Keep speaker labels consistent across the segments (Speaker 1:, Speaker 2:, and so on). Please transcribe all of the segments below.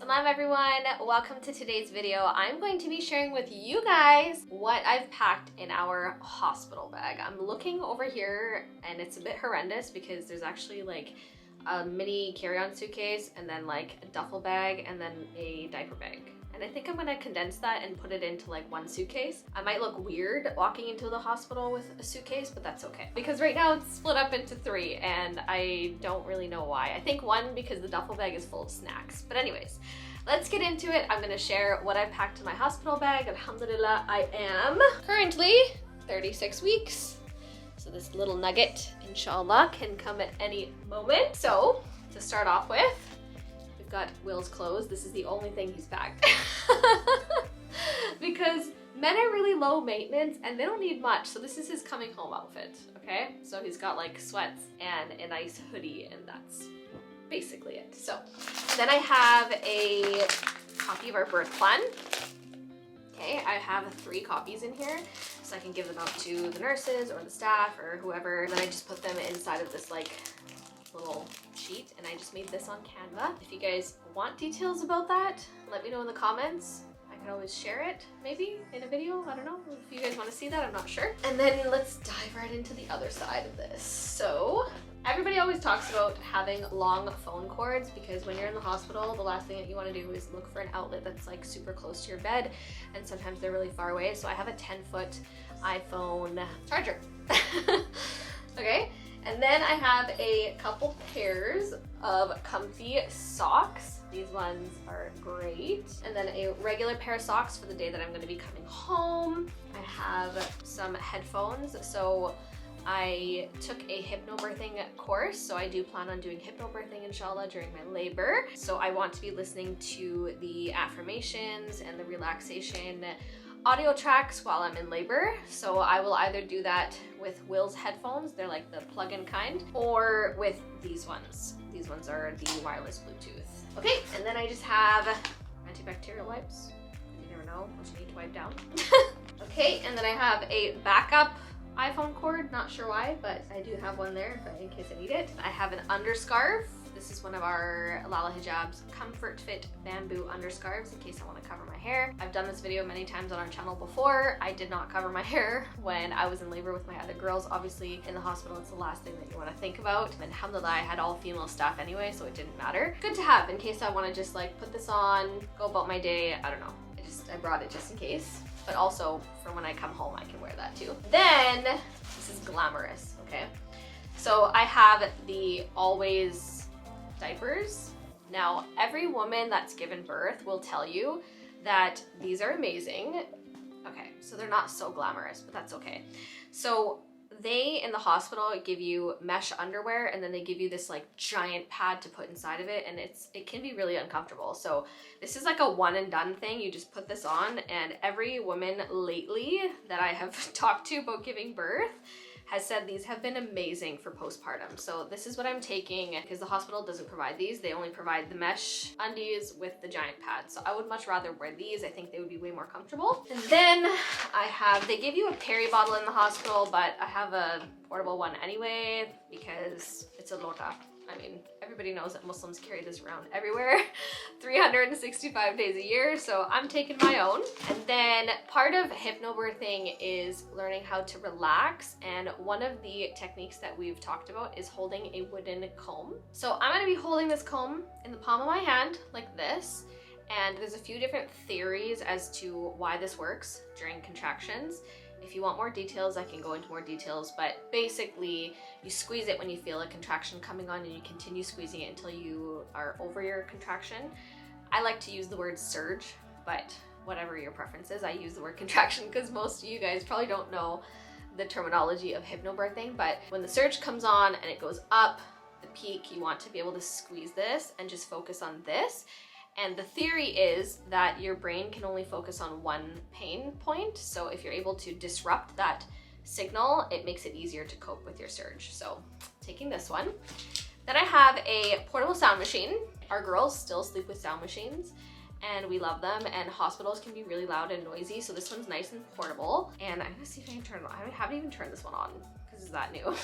Speaker 1: Salam everyone, welcome to today's video. I'm going to be sharing with you guys what I've packed in our hospital bag. I'm looking over here and it's a bit horrendous because there's actually like a mini carry-on suitcase and then like a duffel bag and then a diaper bag. And I think I'm gonna condense that and put it into like one suitcase. I might look weird walking into the hospital with a suitcase, but that's okay. Because right now it's split up into three and I don't really know why. I think one, because the duffel bag is full of snacks. But anyways, let's get into it. I'm gonna share what I've packed in my hospital bag. Alhamdulillah, I am currently 36 weeks. So this little nugget, inshallah, can come at any moment. So to start off with, we've got Will's clothes. This is the only thing he's packed. Because men are really low maintenance and they don't need much. So this is his coming home outfit, okay? So he's got like sweats and a nice hoodie and that's basically it. So then I have a copy of our birth plan. Okay, I have 3 copies in here so I can give them out to the nurses or the staff or whoever. Then I just put them inside of this like little sheet and I just made this on Canva. If you guys want details about that, let me know in the comments. I can always share it maybe in a video. I don't know if you guys want to see that, I'm not sure. And then let's dive right into the other side of this. So everybody always talks about having long phone cords because when you're in the hospital, the last thing that you want to do is look for an outlet that's like super close to your bed, and sometimes they're really far away. So I have a 10-foot iPhone charger. Okay, and then I have a couple pairs of comfy socks. These ones are great. And then a regular pair of socks for the day that I'm going to be coming home. I have some headphones. So I took a hypnobirthing course, so I do plan on doing hypnobirthing inshallah during my labor. So I want to be listening to the affirmations and the relaxation audio tracks while I'm in labor. So I will either do that with Will's headphones, they're like the plug-in kind, or with these ones. These ones are the wireless Bluetooth. Okay, and then I just have antibacterial wipes. You never know what you need to wipe down. Okay, and then I have a backup iPhone cord, not sure why, but I do have one there in case I need it. I have an underscarf. This is one of our LALA HIJABS Comfort Fit Bamboo underscarves in case I want to cover my hair. I've done this video many times on our channel before. I did not cover my hair when I was in labor with my other girls. Obviously in the hospital it's the last thing that you want to think about. And alhamdulillah, I had all female staff anyway, so it didn't matter. Good to have in case I want to just like put this on, go about my day. I don't know. I brought it just in case. But also for when I come home I can wear that too. Then this is glamorous, okay? So I have the Always diapers. Now every woman that's given birth will tell you that these are amazing. Okay, so they're not so glamorous, but that's okay. So they in the hospital give you mesh underwear and then they give you this like giant pad to put inside of it, and it can be really uncomfortable. So this is like a one and done thing. You just put this on, and every woman lately that I have talked to about giving birth has said these have been amazing for postpartum. So this is what I'm taking because the hospital doesn't provide these. They only provide the mesh undies with the giant pad. So I would much rather wear these. I think they would be way more comfortable. And then they give you a peri bottle in the hospital, but I have a portable one anyway because it's a lota. I mean, everybody knows that Muslims carry this around everywhere, 365 days a year, so I'm taking my own. And then part of hypnobirthing is learning how to relax, and one of the techniques that we've talked about is holding a wooden comb. So I'm gonna be holding this comb in the palm of my hand like this, and there's a few different theories as to why this works during contractions. If you want more details, I can go into more details, but basically you squeeze it when you feel a contraction coming on and you continue squeezing it until you are over your contraction. I like to use the word surge, but whatever your preference is, I use the word contraction because most of you guys probably don't know the terminology of hypnobirthing, but when the surge comes on and it goes up, the peak, you want to be able to squeeze this and just focus on this. And the theory is that your brain can only focus on one pain point. So if you're able to disrupt that signal, it makes it easier to cope with your surge. So taking this one. Then I have a portable sound machine. Our girls still sleep with sound machines and we love them, and hospitals can be really loud and noisy. So this one's nice and portable. And I'm gonna see if I can turn it on. I haven't even turned this one on because it's that new.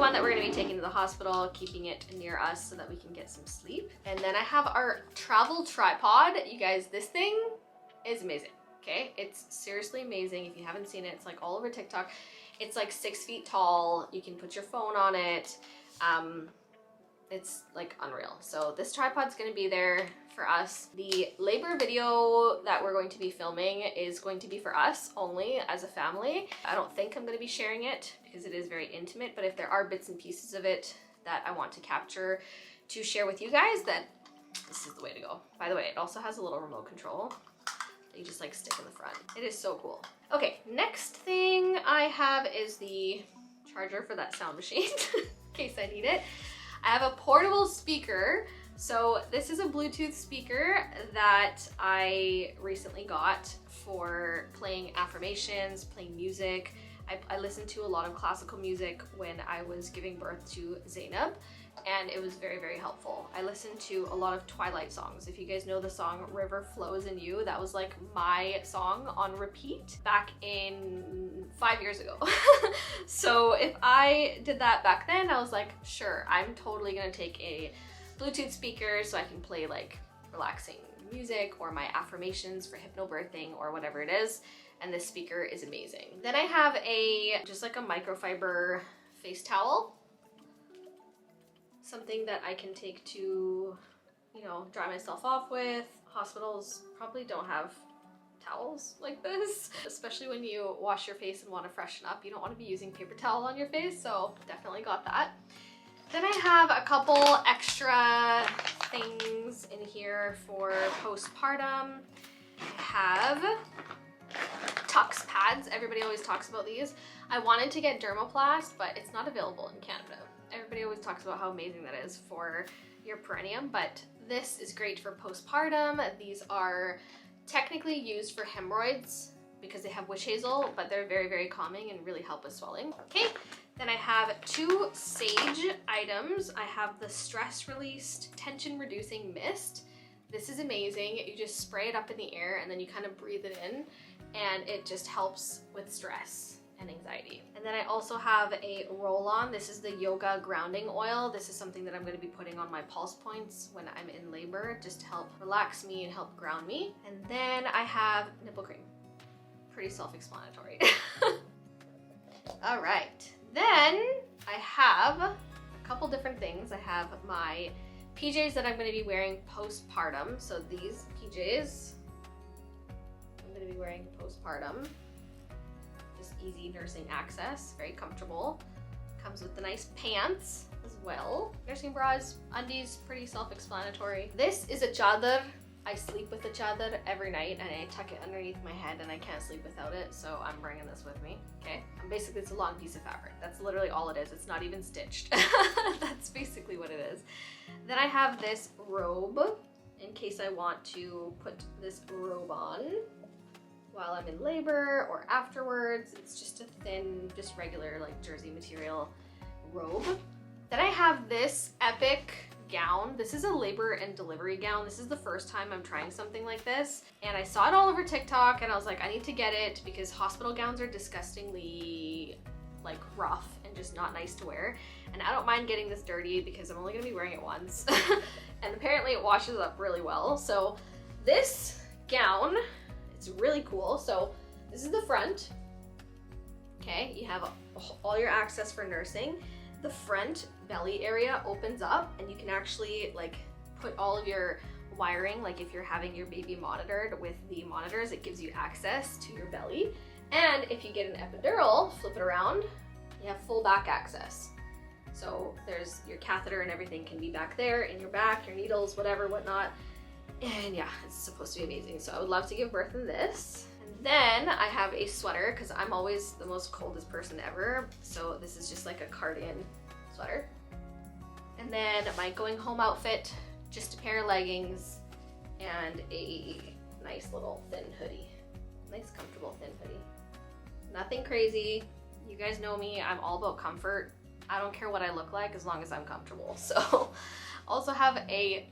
Speaker 1: one that we're gonna be taking to the hospital, keeping it near us so that we can get some sleep. And then I have our travel tripod. You guys, this thing is amazing, okay? It's seriously amazing. If you haven't seen it, it's like all over TikTok. It's like 6 feet tall. You can put your phone on it. It's like unreal. So this tripod's gonna be there for us. The labor video that we're going to be filming is going to be for us only as a family. I don't think I'm gonna be sharing it because it is very intimate, but if there are bits and pieces of it that I want to capture to share with you guys, then this is the way to go. By the way, it also has a little remote control that you just like stick in the front. It is so cool. Okay, next thing I have is the charger for that sound machine in case I need it. I have a portable speaker. So this is a Bluetooth speaker that I recently got for playing affirmations, playing music. I listened to a lot of classical music when I was giving birth to Zainab, and it was very, very helpful. I listened to a lot of Twilight songs. If you guys know the song River Flows in You, that was like my song on repeat back in 5 years ago. So if I did that back then, I was like, sure, I'm totally gonna take a Bluetooth speaker so I can play like relaxing music or my affirmations for hypnobirthing or whatever it is. And this speaker is amazing. Then I have just like a microfiber face towel. Something that I can take to, you know, dry myself off with. Hospitals probably don't have towels like this, especially when you wash your face and want to freshen up. You don't want to be using paper towel on your face, so definitely got that. Then I have a couple extra things in here for postpartum. I have Tux pads. Everybody always talks about these. I wanted to get Dermoplast, but it's not available in Canada. Everybody always talks about how amazing that is for your perineum, but this is great for postpartum. These are technically used for hemorrhoids because they have witch hazel, but they're very, very calming and really help with swelling. Okay, then I have 2 Sage items. I have the stress released tension reducing mist. This is amazing. You just spray it up in the air and then you kind of breathe it in, and it just helps with stress and anxiety. And then I also have a roll-on. This is the yoga grounding oil. This is something that I'm going to be putting on my pulse points when I'm in labor, just to help relax me and help ground me. And then I have nipple cream. Pretty self-explanatory. All right, then I have a couple different things. I have my PJs that I'm going to be wearing postpartum. So these PJs I'm going to be wearing postpartum. Just easy nursing access, very comfortable. Comes with the nice pants as well. Nursing bras, undies, pretty self-explanatory. This is a chadar. I sleep with a chadar every night and I tuck it underneath my head and I can't sleep without it, so I'm bringing this with me, okay? And basically it's a long piece of fabric. That's literally all it is. It's not even stitched. That's basically what it is. Then I have this robe in case I want to put this robe on while I'm in labor or afterwards. It's just a thin, just regular like jersey material robe. Then I have this epic gown. This is a labor and delivery gown. This is the first time I'm trying something like this, and I saw it all over TikTok and I was like, I need to get it because hospital gowns are disgustingly like rough and just not nice to wear, and I don't mind getting this dirty because I'm only gonna be wearing it once. And apparently it washes up really well. So this gown, it's really cool. So this is the front. Okay, you have all your access for nursing. The front belly area opens up and you can actually like put all of your wiring, like if you're having your baby monitored with the monitors, it gives you access to your belly. And if you get an epidural, flip it around, you have full back access. So there's your catheter and everything can be back there in your back, your needles, whatever, whatnot. And yeah, it's supposed to be amazing. So I would love to give birth in this. And then I have a sweater because I'm always the most coldest person ever. So this is just like a cardigan sweater. And then my going home outfit, just a pair of leggings and a nice little thin hoodie. Nice comfortable thin hoodie. Nothing crazy. You guys know me, I'm all about comfort. I don't care what I look like as long as I'm comfortable. So also have a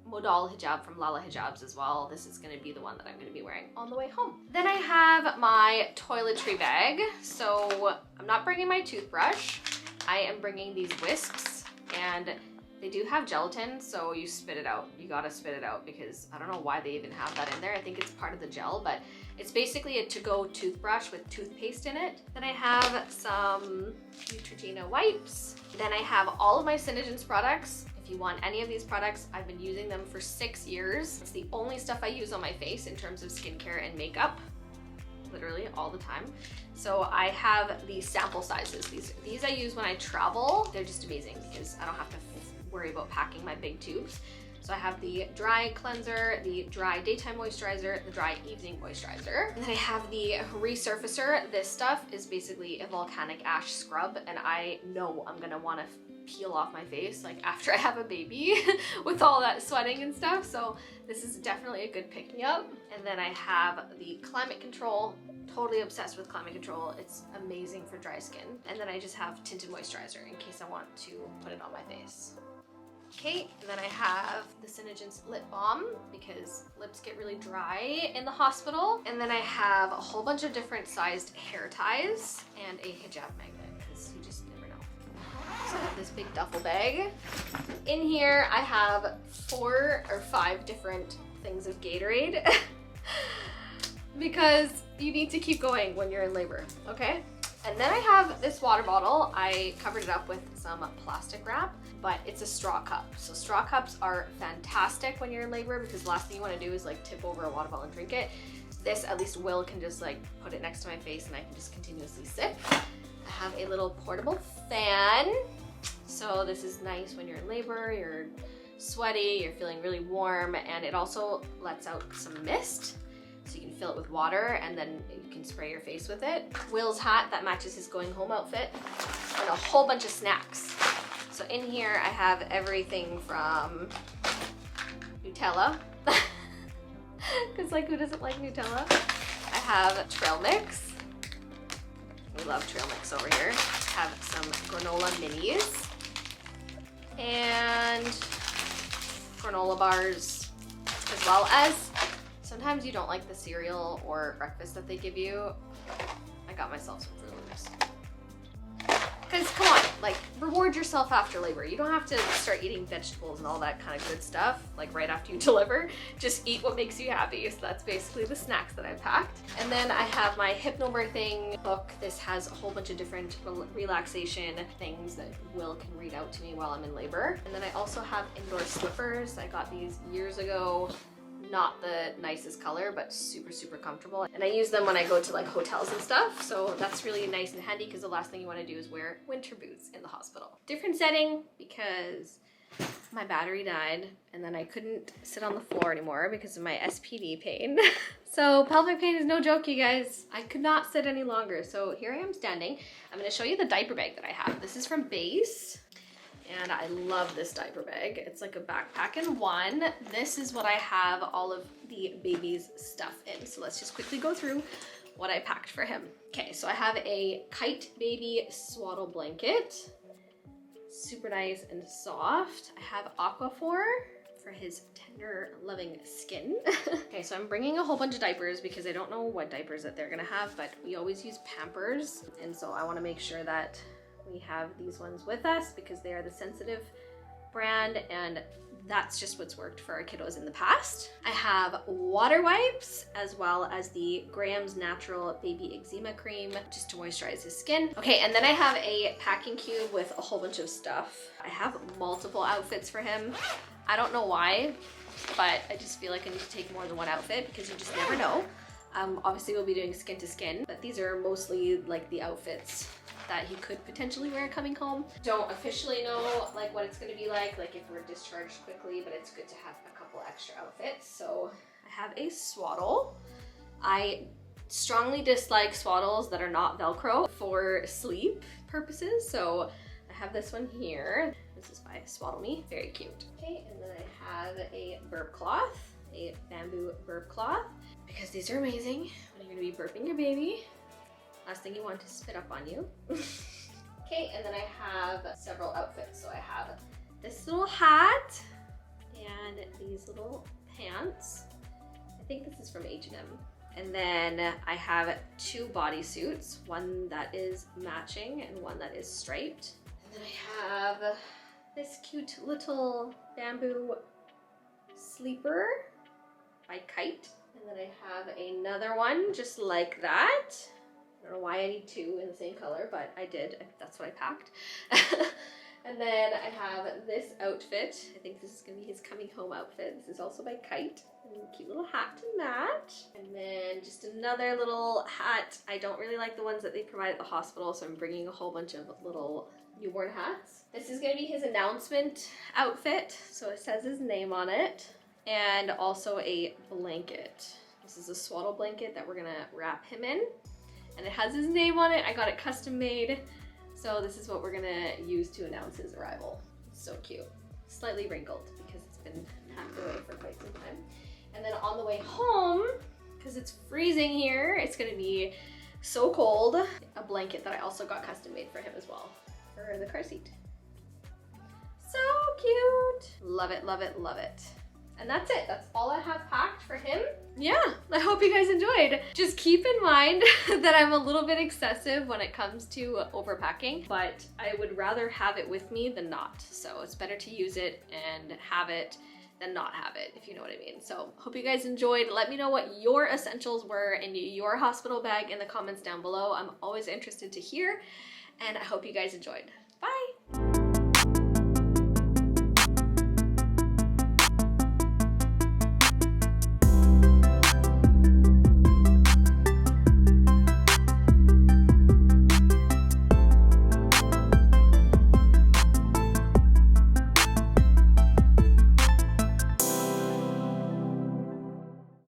Speaker 1: modal hijab from LALA HIJABS as well. This is going to be the one that I'm going to be wearing on the way home. Then I have my toiletry bag. So I'm not bringing my toothbrush I am bringing these wisps, and they do have gelatin, so you spit it out. You gotta spit it out because I don't know why they even have that in there. I think it's part of the gel, but it's basically a to-go toothbrush with toothpaste in it. Then I have some Neutrogena wipes. Then I have all of my Synergens products. If you want any of these products, I've been using them for 6 years. It's the only stuff I use on my face in terms of skincare and makeup, literally all the time. So I have the sample sizes. These I use when I travel. They're just amazing because I don't have to worry about packing my big tubes. So I have the dry cleanser, the dry daytime moisturizer, the dry evening moisturizer. And then I have the resurfacer. This stuff is basically a volcanic ash scrub, and I know I'm gonna wanna peel off my face like after I have a baby with all that sweating and stuff. So this is definitely a good pick-me-up. And then I have the Climate Control. Totally obsessed with Climate Control. It's amazing for dry skin. And then I just have tinted moisturizer in case I want to put it on my face. Okay, and then I have the Synergens lip balm because lips get really dry in the hospital. And then I have a whole bunch of different sized hair ties and a hijab magnet because you just never know. So I have this big duffel bag. In here I have 4 or 5 different things of Gatorade because you need to keep going when you're in labor, okay? And then I have this water bottle. I covered it up with some plastic wrap, but it's a straw cup. So straw cups are fantastic when you're in labor because the last thing you want to do is like tip over a water bottle and drink it. This, at least Will can just like put it next to my face and I can just continuously sip. I have a little portable fan. So this is nice when you're in labor, you're sweaty, you're feeling really warm, and it also lets out some mist. So you can fill it with water and then you can spray your face with it. Will's hat that matches his going home outfit, and a whole bunch of snacks. So in here I have everything from Nutella, because like who doesn't like Nutella? I have trail mix. We love trail mix over here. I have some granola minis and granola bars, as well as sometimes you don't like the cereal or breakfast that they give you. I got myself some Fruit Loops. Because come on, like reward yourself after labor. You don't have to start eating vegetables and all that kind of good stuff like right after you deliver. Just eat what makes you happy. So that's basically the snacks that I packed. And then I have my hypnobirthing book. This has a whole bunch of different relaxation things that Will can read out to me while I'm in labor. And then I also have indoor slippers. I got these years ago. Not the nicest color, but super, super comfortable. And I use them when I go to like hotels and stuff. So that's really nice and handy because the last thing you want to do is wear winter boots in the hospital. Different setting because my battery died and then I couldn't sit on the floor anymore because of my SPD pain. So pelvic pain is no joke, you guys. I could not sit any longer. So here I am standing. I'm going to show you the diaper bag that I have. This is from Base. And I love this diaper bag. It's like a backpack in one. This is what I have all of the baby's stuff in. So let's just quickly go through what I packed for him. Okay, so I have a Kite Baby swaddle blanket. Super nice and soft. I have Aquaphor for his tender, loving skin. Okay, so I'm bringing a whole bunch of diapers because I don't know what diapers that they're gonna have, but we always use Pampers. And so I wanna make sure that we have these ones with us because they are the Sensitive brand, and that's just what's worked for our kiddos in the past. I have water wipes as well as the Graham's Natural Baby Eczema Cream just to moisturize his skin. Okay, and then I have a packing cube with a whole bunch of stuff. I have multiple outfits for him. I don't know why, but I just feel like I need to take more than one outfit because you just never know. Obviously we'll be doing skin to skin, but these are mostly like the outfits that he could potentially wear coming home. Don't officially know like what it's gonna be like if we're discharged quickly, but it's good to have a couple extra outfits. So I have a swaddle. I strongly dislike swaddles that are not Velcro for sleep purposes. So I have this one here. This is by Swaddle Me, very cute. Okay, and then I have a burp cloth, a bamboo burp cloth, because these are amazing when you're gonna be burping your baby. Last thing you want to spit up on you. Okay, and then I have several outfits. So I have this little hat and these little pants. I think this is from H&M. And then I have 2 bodysuits, one that is matching and one that is striped. And then I have this cute little bamboo sleeper by Kite. And then I have another one just like that. I don't know why I need two in the same color, but I did. That's what I packed. And then I have this outfit. I think this is going to be his coming home outfit. This is also by Kite. And a cute little hat to match. And then just another little hat. I don't really like the ones that they provide at the hospital, so I'm bringing a whole bunch of little newborn hats. This is going to be his announcement outfit. So it says his name on it. And also a blanket. This is a swaddle blanket that we're going to wrap him in. And it has his name on it. I got it custom made. So this is what we're gonna use to announce his arrival. It's so cute. Slightly wrinkled because it's been packed away for quite some time. And then on the way home, because it's freezing here, it's gonna be so cold, a blanket that I also got custom made for him as well, for the car seat. So cute. Love it, love it, love it. And that's it. That's all I have packed for him. Yeah, I hope you guys enjoyed. Just keep in mind that I'm a little bit excessive when it comes to overpacking, but I would rather have it with me than not. So it's better to use it and have it than not have it, if you know what I mean. So hope you guys enjoyed. Let me know what your essentials were in your hospital bag in the comments down below. I'm always interested to hear, and I hope you guys enjoyed. Bye.